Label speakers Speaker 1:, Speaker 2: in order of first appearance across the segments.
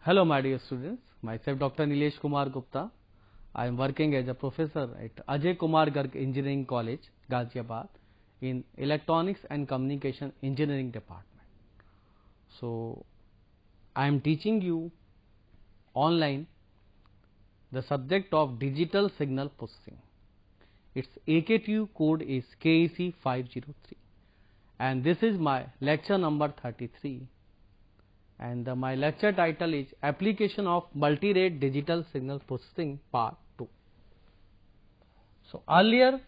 Speaker 1: Hello, my dear students. Myself, Dr. Nilesh Kumar Gupta. I am working as a professor at Ajay Kumar Garg Engineering College, Ghaziabad, in Electronics and Communication Engineering Department. So, I am teaching you online the subject of digital signal processing. Its AKTU code is KEC 503, and this is my lecture number 33. And my lecture title is Application of Multi-Rate Digital Signal Processing Part 2. So, earlier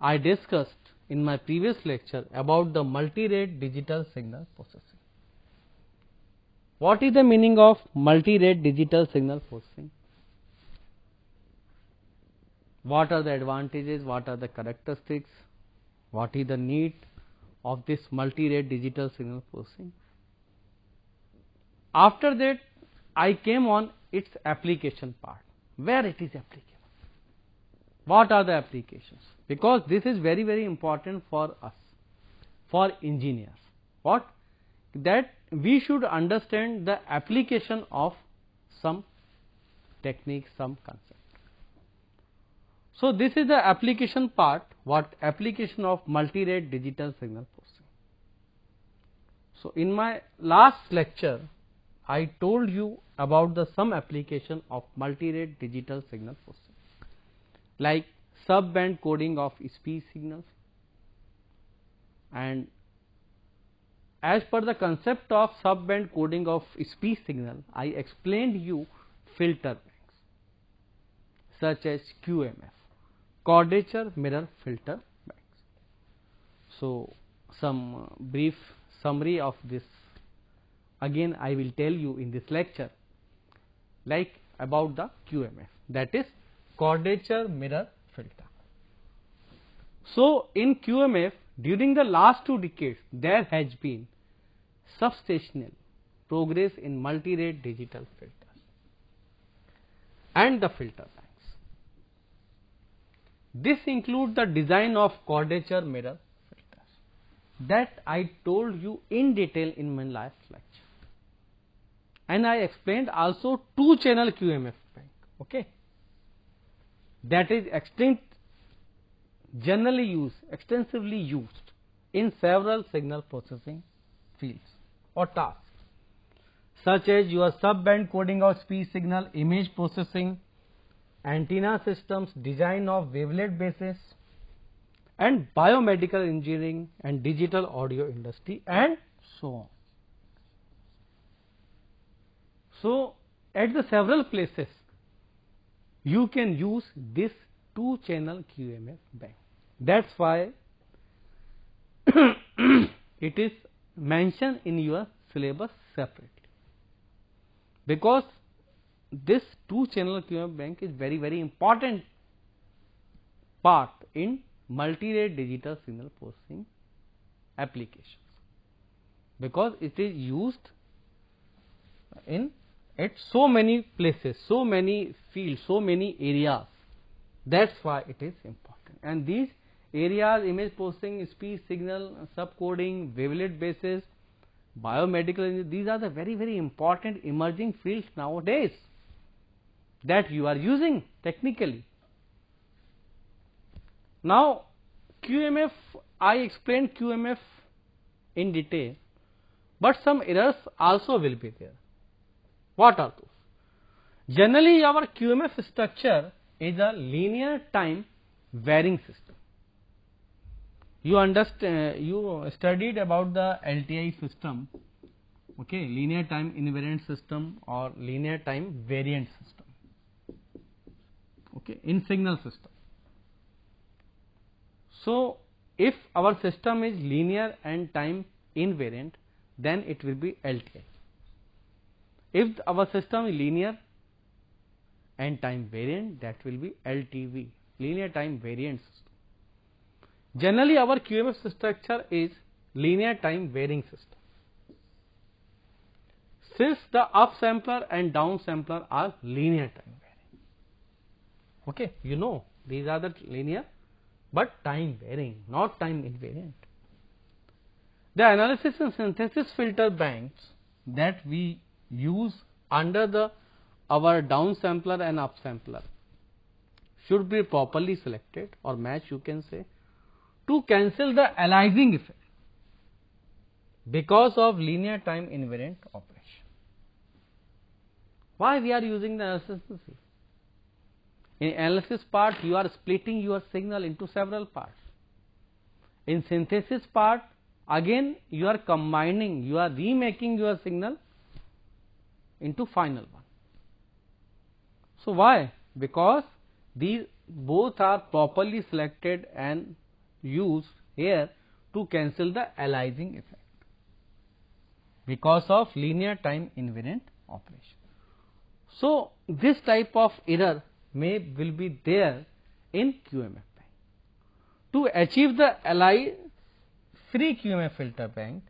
Speaker 1: I discussed in my previous lecture about the multi-rate digital signal processing. What is the meaning of multi-rate digital signal processing? What are the advantages? What are the characteristics? What is the need of this multi-rate digital signal processing? After that, I came on its application part, where it is applicable. What are the applications? Because this is very, very important for us, for engineers. What? That we should understand the application of some technique, some concept. So, this is the application part, what application of multi-rate digital signal processing. So, in my last lecture, I told you about the some application of multi-rate digital signal processing, like sub-band coding of speech signals, and as per the concept of sub-band coding of speech signal, I explained you filter banks such as QMF, quadrature mirror filter banks. So, some brief summary of this again I will tell you in this lecture, like about the QMF, that is quadrature mirror filter. So, in QMF during the last 2 decades there has been substantial progress in multi-rate digital filters and the filter banks. This includes the design of quadrature mirror filters that I told you in detail in my last lecture. And I explained also 2-channel QMF bank, okay, that is extensively used in several signal processing fields or tasks, such as your sub-band coding of speech signal, image processing, antenna systems, design of wavelet bases, and biomedical engineering and digital audio industry, and so on. So, at the several places you can use this 2-channel QMF bank. That is why it is mentioned in your syllabus separately, because this 2-channel QMF bank is very, very important part in multi-rate digital signal processing applications, because it is used in at so many places, so many fields, so many areas. That is why it is important. And these areas, image processing, speech signal, subcoding, wavelet bases, biomedical, these are the very, very important emerging fields nowadays that you are using technically. Now, QMF, I explained QMF in detail, but some errors also will be there. What are those? Generally, our QMF structure is a linear time varying system. You understand, you studied about the LTI system, okay, linear time invariant system or linear time variant system, okay, in signal system. So, if our system is linear and time invariant, then it will be LTI. If our system is linear and time variant, that will be LTV, linear time variant system. Generally, our QMF structure is linear time varying system. Since the upsampler and downsampler are linear time varying, okay, you know these are the linear but time varying, not time invariant. The analysis and synthesis filter banks that we use under the our downsampler and upsampler should be properly selected or match, you can say, to cancel the aliasing effect because of linear time invariant operation. Why we are using the analysis? In analysis part, you are splitting your signal into several parts. In synthesis part, again you are combining, you are remaking your signal into final one. So why? Because these both are properly selected and used here to cancel the aliasing effect because of linear time invariant operation. So this type of error will be there in QMF bank. To achieve the alias free QMF filter bank,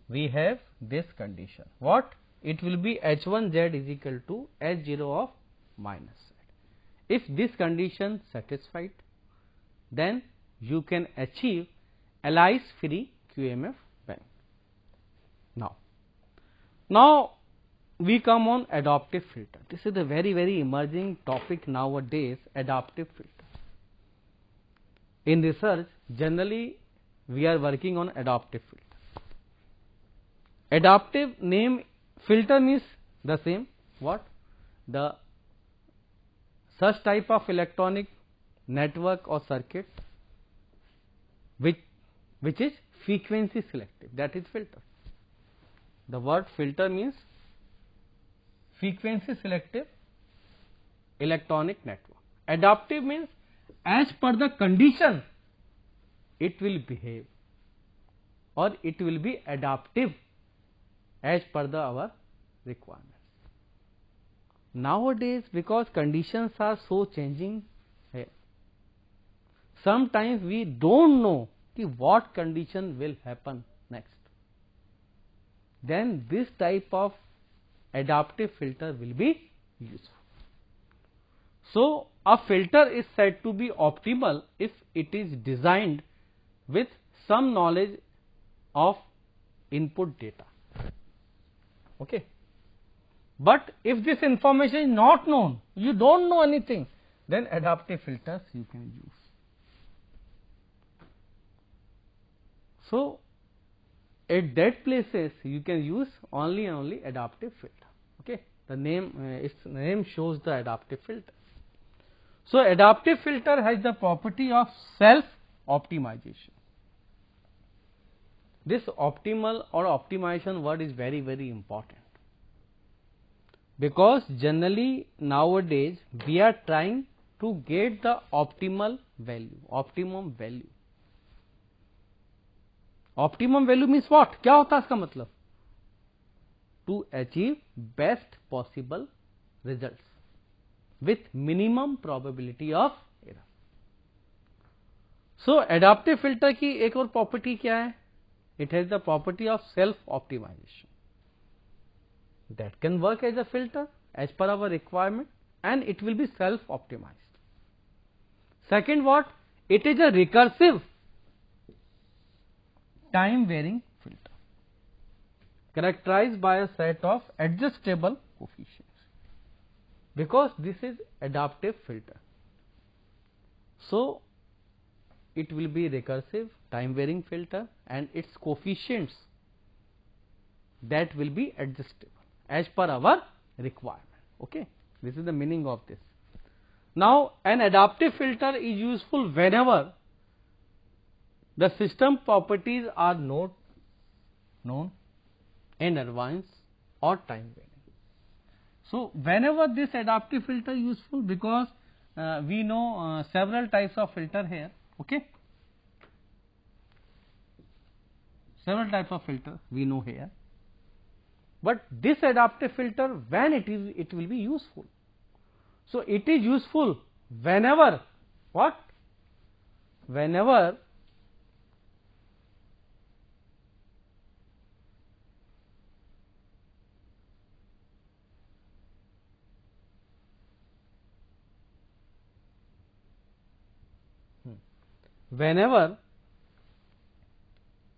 Speaker 1: we have this condition. What? It will be H1Z is equal to H0 of minus Z. If this condition satisfied, then you can achieve alias free QMF bank. Now we come on adaptive filter. This is a very emerging topic nowadays, adaptive filter. In research, generally we are working on adaptive filter. Adaptive name filter means the same. What? The such type of electronic network or circuit which is frequency selective, that is filter. The word filter means frequency selective electronic network. Adaptive means as per the condition it will behave or it will be adaptive as per our requirements. Nowadays, because conditions are so changing, sometimes we don't know what condition will happen next. Then this type of adaptive filter will be useful. So a filter is said to be optimal if it is designed with some knowledge of input data. Okay. But if this information is not known, you don't know anything, then adaptive filters you can use. So at that places you can use only adaptive filter. Okay, the name its name shows the adaptive filter. So adaptive filter has the property of self optimization. This optimal or optimization word is very important, because generally nowadays we are trying to get the optimal value, optimum value. Optimum value means what? क्या होता है इसका मतलब? To achieve best possible results with minimum probability of error. So adaptive filter की एक और property क्या है? It has the property of self optimization. That can work as a filter as per our requirement, and it will be self optimized. Second, what? It is a recursive time varying filter characterized by a set of adjustable coefficients, because this is adaptive filter. So it will be recursive time varying filter, and its coefficients that will be adjustable as per our requirement. Okay, this is the meaning of this. Now an adaptive filter is useful whenever the system properties are not known in advance or time varying. So whenever this adaptive filter is useful, because we know several types of filter here. Okay, several types of filter we know here, but this adaptive filter, when it will be useful. So it is useful whenever what? Whenever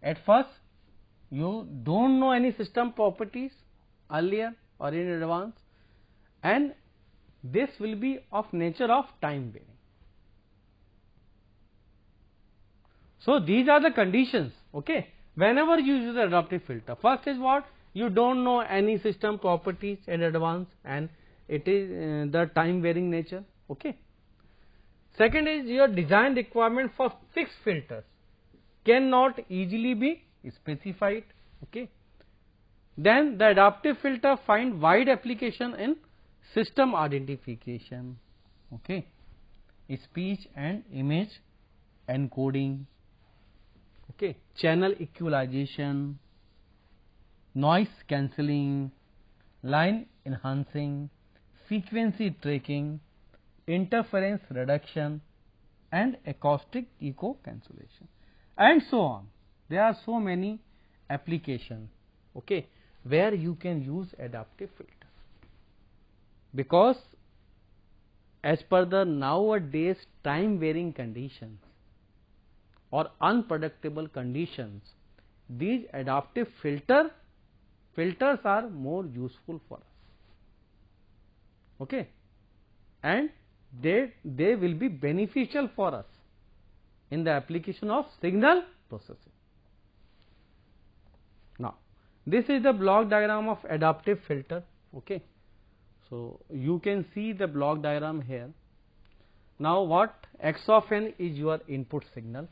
Speaker 1: at first you don't know any system properties earlier, or in advance, and this will be of nature of time varying. So these are the conditions, okay, whenever you use the adaptive filter. First is what? You don't know any system properties in advance, and it is the time varying nature, okay. Second is your design requirement for fixed filters cannot easily be specified, okay. Then the adaptive filter find wide application in system identification, okay, speech and image encoding, okay, channel equalization, noise cancelling, line enhancing, frequency tracking, interference reduction, and acoustic echo cancellation, and so on. There are so many applications, okay, where you can use adaptive filter, because as per the nowadays time varying conditions or unpredictable conditions, these adaptive filters are more useful for us, okay, and they will be beneficial for us in the application of signal processing. Now this is the block diagram of adaptive filter, okay. So you can see the block diagram here. Now what? X of n is your input signal.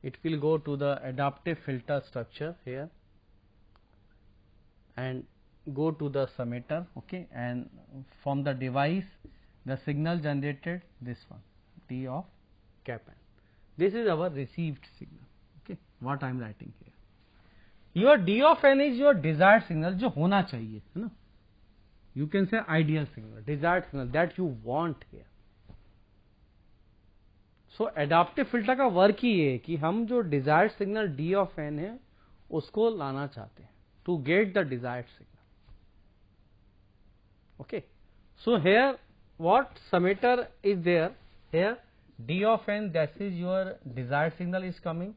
Speaker 1: It will go to the adaptive filter structure here and go to the summator, okay, and from the device the signal generated, this one, D of cap n. This is our received signal, okay, what I am writing here. Your D of n is your desired signal, जो होना चाहिए, है ना. You can say ideal signal, desired signal that you want here. So adaptive filter का work ही ये है कि हम जो desired signal D of n है उसको लाना चाहते हैं, to get the desired signal, okay. So here what summator is there, here D of n, that is your desired signal is coming,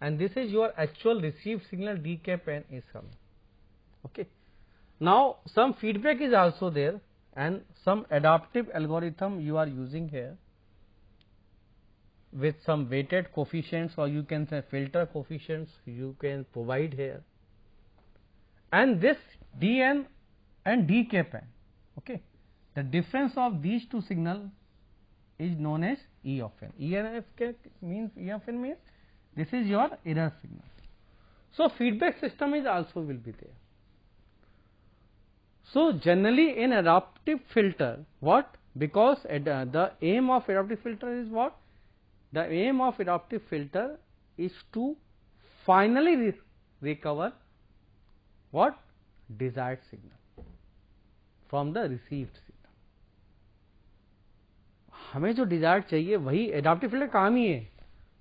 Speaker 1: and this is your actual received signal D cap n is coming, okay. Now some feedback is also there and some adaptive algorithm you are using here with some weighted coefficients, or you can say filter coefficients you can provide here, and this Dn and D cap n, okay, the difference of these two signal is known as E of n. E of n means this is your error signal. So feedback system is also will be there. So generally in adaptive filter, what? Because the aim of adaptive filter is what? The aim of adaptive filter is to finally recover what? Desired signal from the received signal. हमें जो desired चाहिए वही adaptive filter काम ही है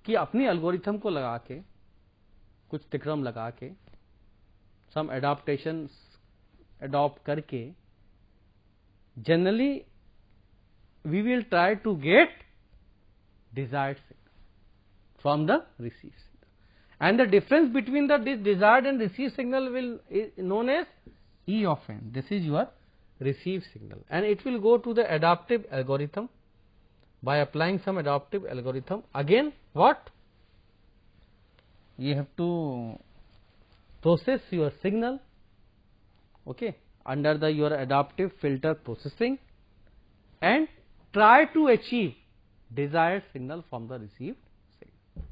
Speaker 1: कि अपनी algorithm को लगा के, कुछ तिक्रम लगा के, some adaptations adopt करके, generally we will try to get desired signal from the received signal, and the difference between the desired and received signal will is known as E of n. This is your received signal, and it will go to the adaptive algorithm. By applying some adaptive algorithm, again what? You have to process your signal, okay, under the your adaptive filter processing, and try to achieve desired signal from the received signal.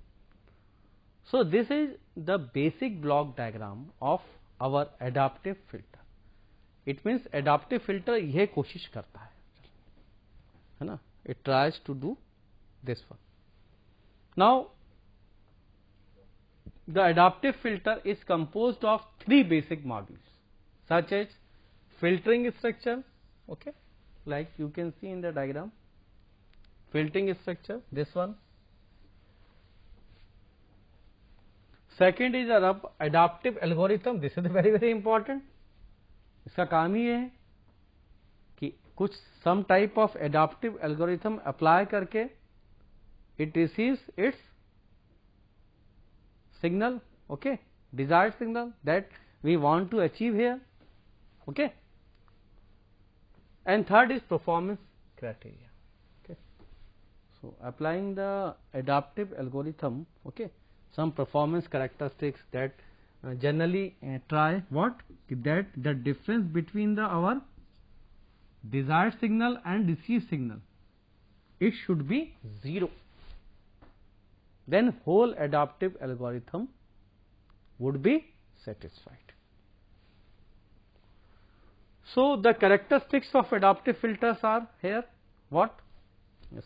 Speaker 1: So this is the basic block diagram of our adaptive filter. It means adaptive filter यह कोशिश करता है ना, it tries to do this one. Now the adaptive filter is composed of three basic modules such as filtering structure, okay, like you can see in the diagram, filtering structure, this one. Second is adaptive algorithm. This is very important. इसका काम ही है कि कुछ some type of adaptive algorithm apply करके it receives its signal, okay, desired signal, that we want to achieve here. Okay. And third is performance criteria. Okay. So, applying the adaptive algorithm, okay, some performance characteristics that generally try what, that the difference between the our desired signal and received signal, it should be 0. Then whole adaptive algorithm would be satisfied. So, the characteristics of adaptive filters are here. What?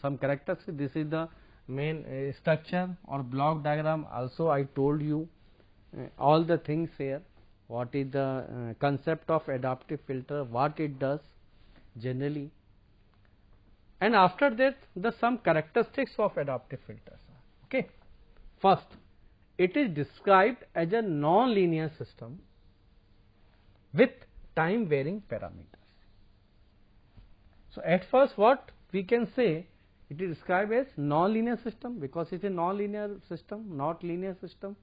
Speaker 1: Some characteristics. This is the main structure or block diagram. Also, I told you all the things here. What is the concept of adaptive filter? What it does generally? And after that, the some characteristics of adaptive filters are. Okay. First, it is described as a non-linear system with time varying parameters. So, at first what we can say, it is described as non-linear system because it is a non-linear system, not linear system.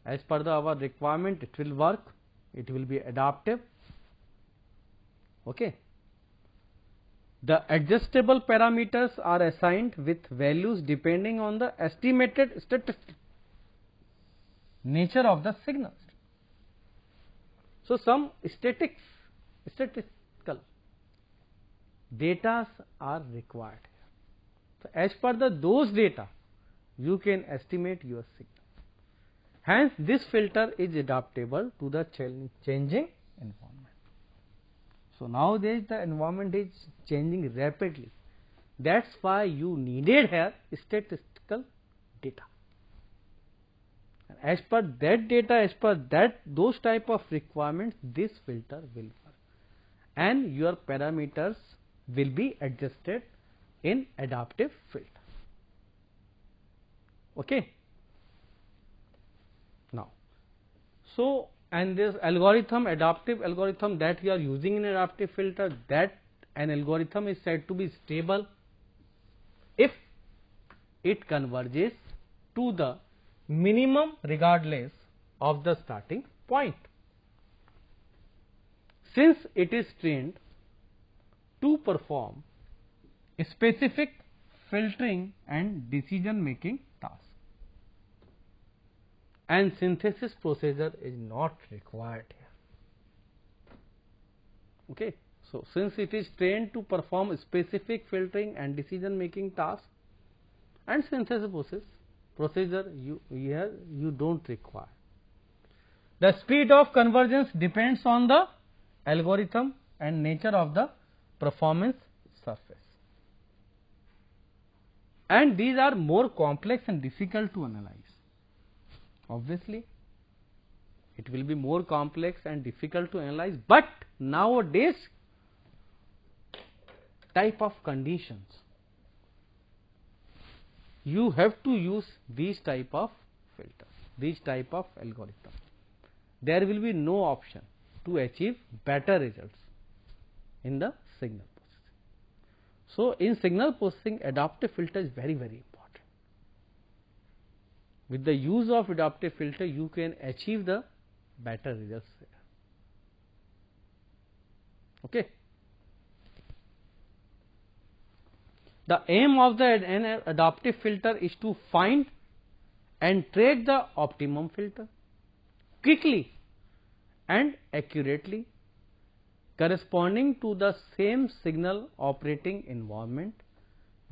Speaker 1: As per our requirement, it will work, it will be adaptive. Okay. The adjustable parameters are assigned with values depending on the estimated statistical nature of the signals. So, some statistical data are required. So, as per those data, you can estimate your signal. Hence, this filter is adaptable to the changing environment. So, nowadays the environment is changing rapidly. That is why you needed here statistical data. And as per that data, as per those type of requirements, this filter will work, and your parameters will be adjusted in adaptive filter. Okay. Now, so and this algorithm, adaptive algorithm that we are using in adaptive filter, that an algorithm is said to be stable if it converges to the minimum regardless of the starting point. Since it is trained to perform specific filtering and decision making tasks, and synthesis procedure is not required here. Okay. So, since it is trained to perform specific filtering and decision making tasks, and synthesis procedure you do not require. The speed of convergence depends on the algorithm and nature of the performance surface, and these are more complex and difficult to analyze. Obviously, it will be more complex and difficult to analyze, but nowadays type of conditions you have to use these type of filters, these type of algorithm. There will be no option to achieve better results in the signal processing. So, in signal processing, adaptive filter is very important. With the use of adaptive filter, you can achieve the better results there. Okay. The aim of an adaptive filter is to find and track the optimum filter quickly and accurately corresponding to the same signal operating environment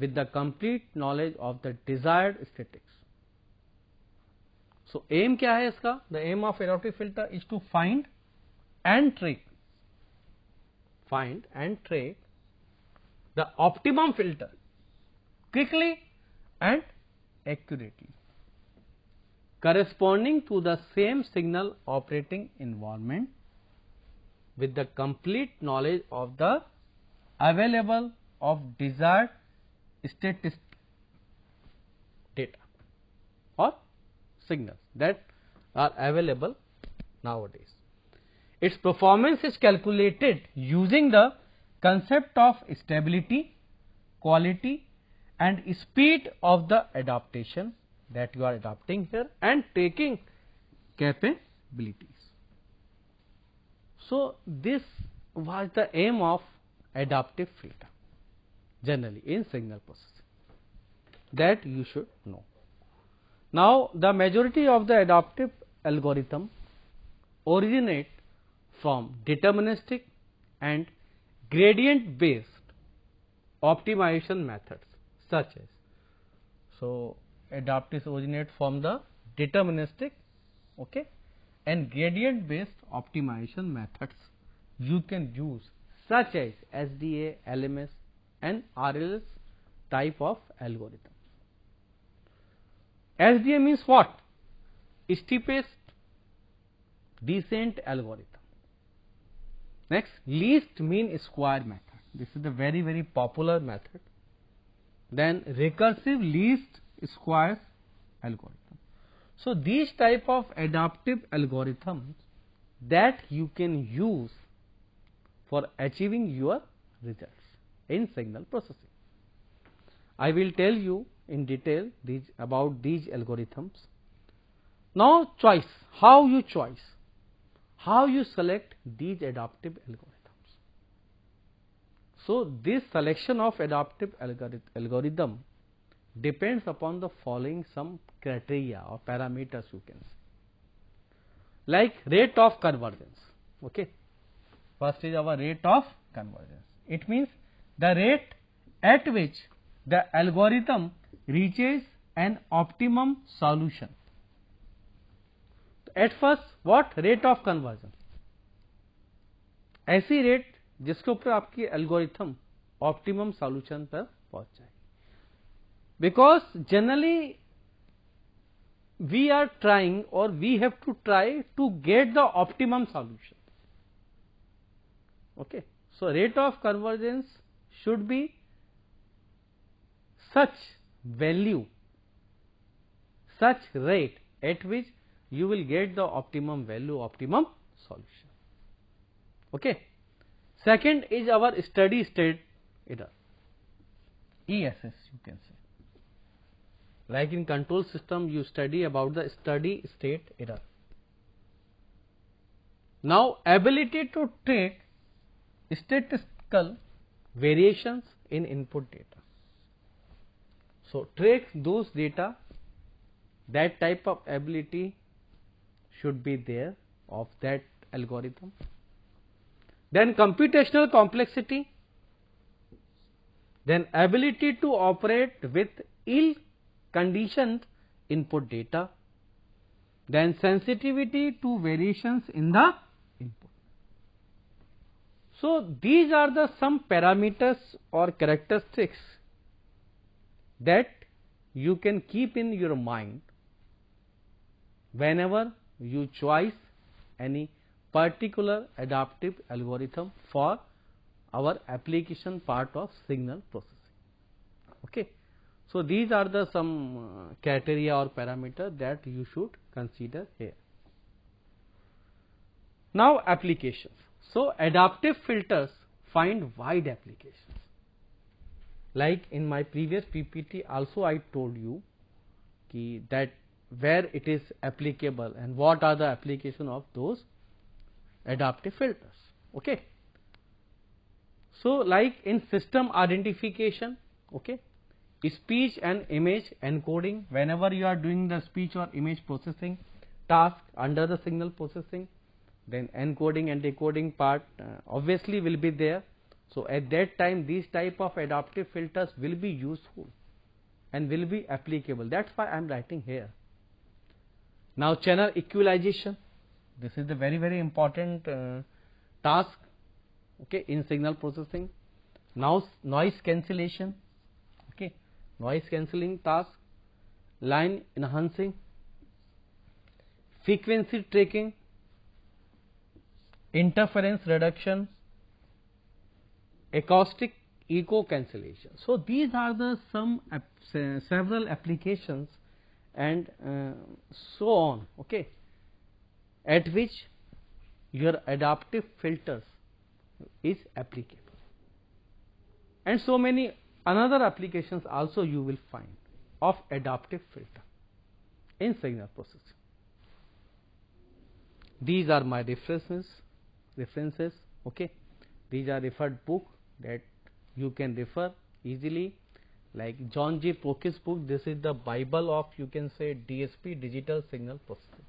Speaker 1: with the complete knowledge of the desired statistics. So, aim क्या है इसका? The aim of adaptive filter is to find and track the optimum filter quickly and accurately corresponding to the same signal operating environment with the complete knowledge of the available of desired statistic data or signals that are available nowadays. Its performance is calculated using the concept of stability, quality and speed of the adaptation that you are adapting here and taking capabilities. So this was the aim of adaptive filter generally in signal processing, that you should know. Now the majority of the adaptive algorithm originate from deterministic and gradient based optimization methods such as, so adaptives originate from the deterministic, okay, and gradient based optimization methods you can use such as SDA, LMS and RLS type of algorithm. SDA means what? Steepest descent algorithm. Next, least mean square method. This is the very popular method. Then recursive least squares algorithm. So these type of adaptive algorithms that you can use for achieving your results in signal processing. I will tell you in detail about these algorithms. Now choice, how you choose, how you select these adaptive algorithms. So this selection of adaptive algorithm depends upon the following some criteria or parameters you can say, like rate of convergence. Okay, first is our rate of convergence. It means the rate at which the algorithm reaches an optimum solution. At first, what rate of conversion? ऐसी rate जिसके ऊपर आपकी algorithm optimum solution पर पहुंच जाए. Because generally we are trying, or we have to try to get the optimum solution. Okay, so rate of convergence should be such value, such rate at which you will get the optimum value, optimum solution. Okay. Second is our steady state error, ESS you can say. Like in control system you study about the steady state error. Now ability to take statistical variations in input data. So track those data, that type of ability should be there of that algorithm. Then computational complexity, then ability to operate with ill conditioned input data, then sensitivity to variations in the input. So these are the some parameters or characteristics that you can keep in your mind whenever you choose any particular adaptive algorithm for our application part of signal processing. Okay, so these are the some criteria or parameter that you should consider here. Now applications. So adaptive filters find wide applications. Like in my previous PPT also I told you that where it is applicable and what are the application of those adaptive filters. Okay, so like in system identification, okay, speech and image encoding, whenever you are doing the speech or image processing task under the signal processing, then encoding and decoding part obviously will be there. So at that time these type of adaptive filters will be useful and will be applicable. That's why I am writing here. Now channel equalization, this is the very important task, okay, in signal processing. Now noise cancellation, okay, noise cancelling task, line enhancing, frequency tracking, interference reduction, acoustic echo cancellation. So these are the some several applications and so on, okay, at which your adaptive filters is applicable, and so many another applications also you will find of adaptive filter in signal processing. These are my references. references. Okay, these are referred book that you can refer easily, like John G. Prokis book. This is the Bible of, you can say, DSP, digital signal processing.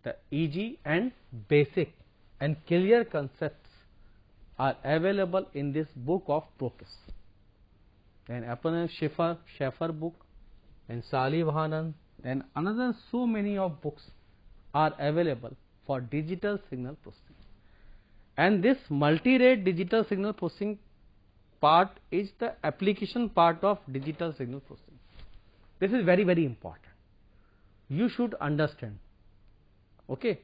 Speaker 1: The easy and basic and clear concepts are available in this book of Prokis. And Appleton Schaeffer book, and Salivanan, and another so many of books are available for digital signal processing. And this multi-rate digital signal processing part is the application part of digital signal processing. This is very, very important. You should understand. Okay,